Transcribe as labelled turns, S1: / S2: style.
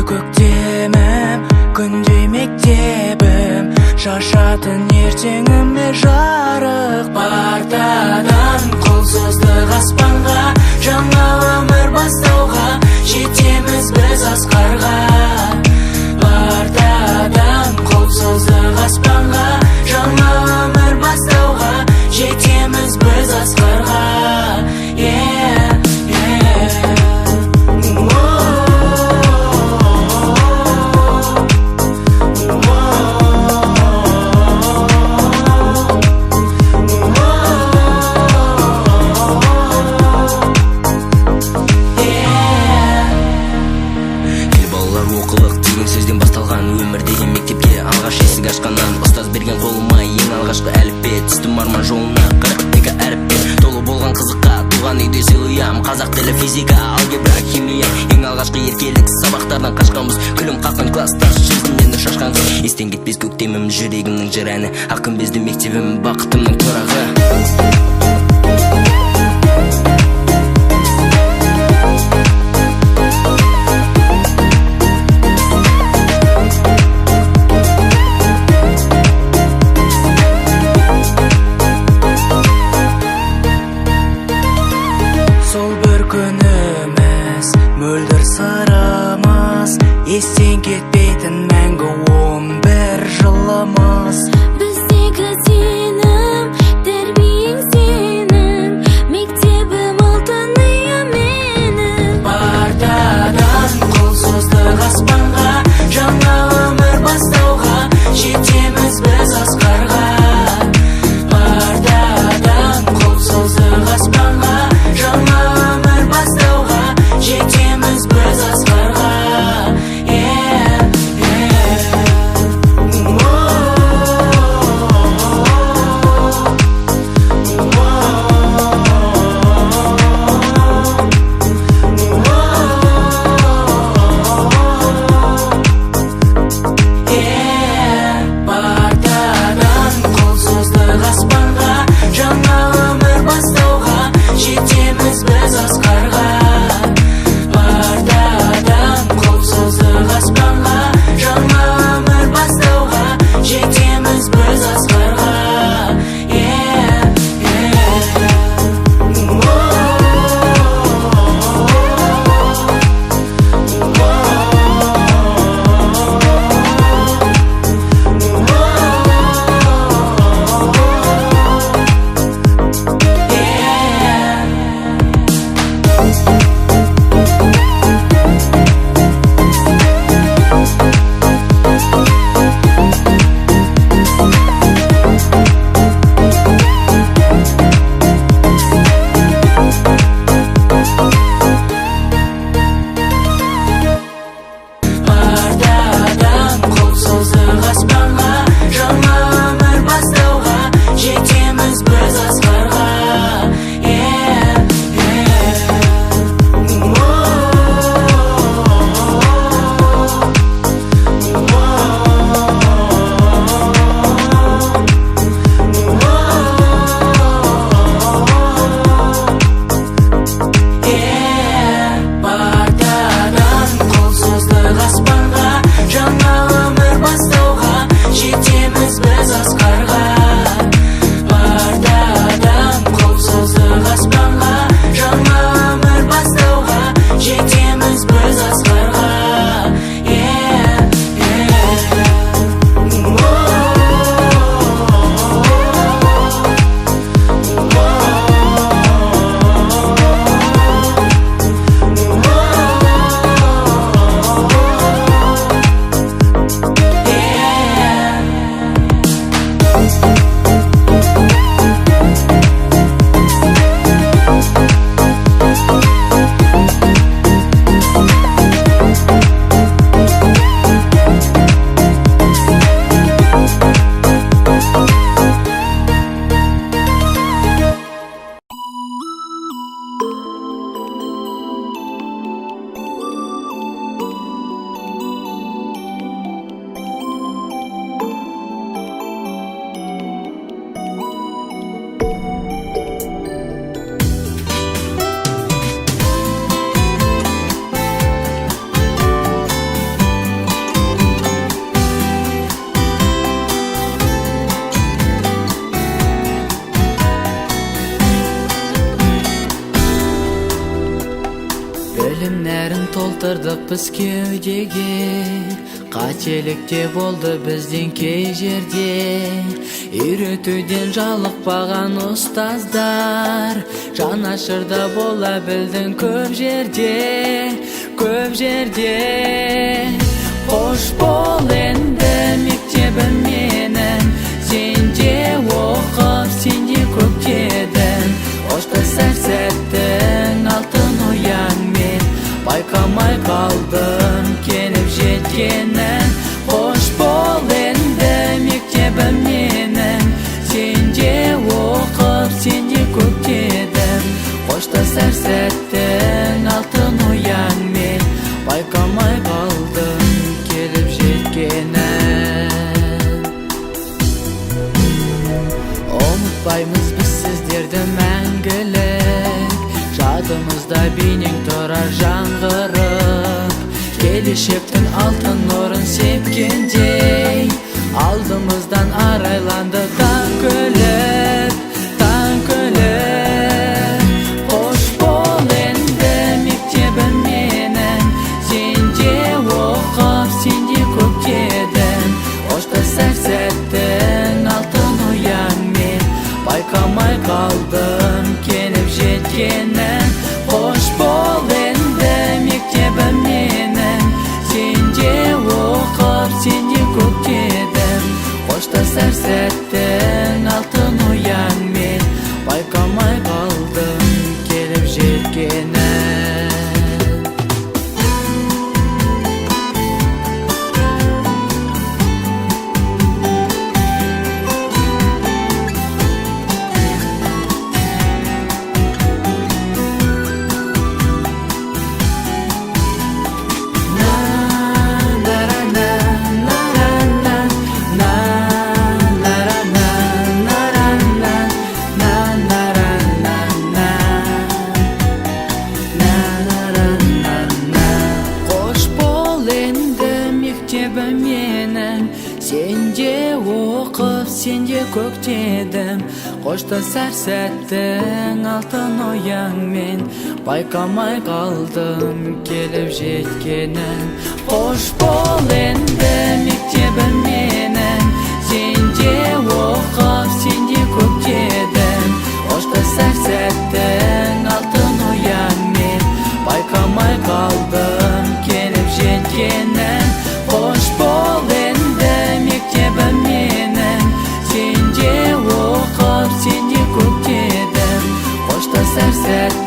S1: көктемім, күндей мектебім, шашатын ертеңіме жарық партадан. Құлсыздық аспанға, жаңа өмір бастауға, жетеміз біз асқарға. Партадан құлсыздық аспанға, жаңа өмір бастауға, жетеміз біз асқарға. Сөзден басталған өмір деген мектепке алғаш есік ашқаннан, ұстаз берген қолыма ең алғашқы әліппе, түстім арман жолына 42 әріппен толы болған қызыққа. Туған үйде сыйлыям, қазақ тілі, физика, алгебра, химия. Ең алғашқы еркелік сабақтардан қашқанбыз, күлім қаққан класстас, жүзімнен шашқан қыз. Естен кетпес көктемім, жүрегімнің жыр әні, ақ күмбезді мектебім, бақытымның тұрағы. Сол бір күніміз, мөлдір сырымыз, естен кетпейтін мәңгі 11 жылымыз.
S2: Біздегі сенім, тәрбиең сенің, мектебім алтыным менің.
S1: Партадан құлсыздық аспанға, жаңа өмір бастауға, жетеміз біз асқарға. Партадан құлсыздық аспанға, жаңа өмір бастауға, жетеміз біз
S3: Білімнәрін толтырдық біз кеудеге, қателік те болды бізден кей жерде. Үйретуден жалықпаған ұстаздар, жанашырда бола білдің көп жерде, көп жерде. Қош бол енді мектебім менің, сенде оқып, сенде көктедің. Қоштасар сәттің алтын ұянмен, байқамай қалдым келіп жеткенін. Қош бол енді мектебім менің, сенде оқып, сенде көктедім. Қоштасар сәттің алтын ұянмен, байқамай қалдым келіп жеткенін. Ұмытпаймыз біз сіздерді мәңгілік, жадымызда бейнең тұрар жаңғырып. Келешектің алтын нұрын сепкендей, алдымыздан арайланды таң күліп, таң күліп. Қош бол енді мектебім менің, сенде оқып, сенде көктедім. Қоштасар сәттің алтын ұянмен, байқамай қалдым келіп жеткенін. Қош бол енді мектебім менің, сенде оқып, сенде көктедім. Қоштасар сәттің алтын ұянмен, байқамай қалдым келіп жеткенін. Мектебім менің, сенде оқып, сенде көктедім. Қоштасар сәттің алтын ұяңмен, байқамай қалдым келіп жеткенін. Қош бол енді мектебім менің, сенде оқып, сенде көктедім. Қоштасар сәттің алтын ұяңмен, байқамай қалдым келіп жеткенін. Қош бол енді мектебім менің, сенде оқып, сенде көктедім. Қоштасар сәт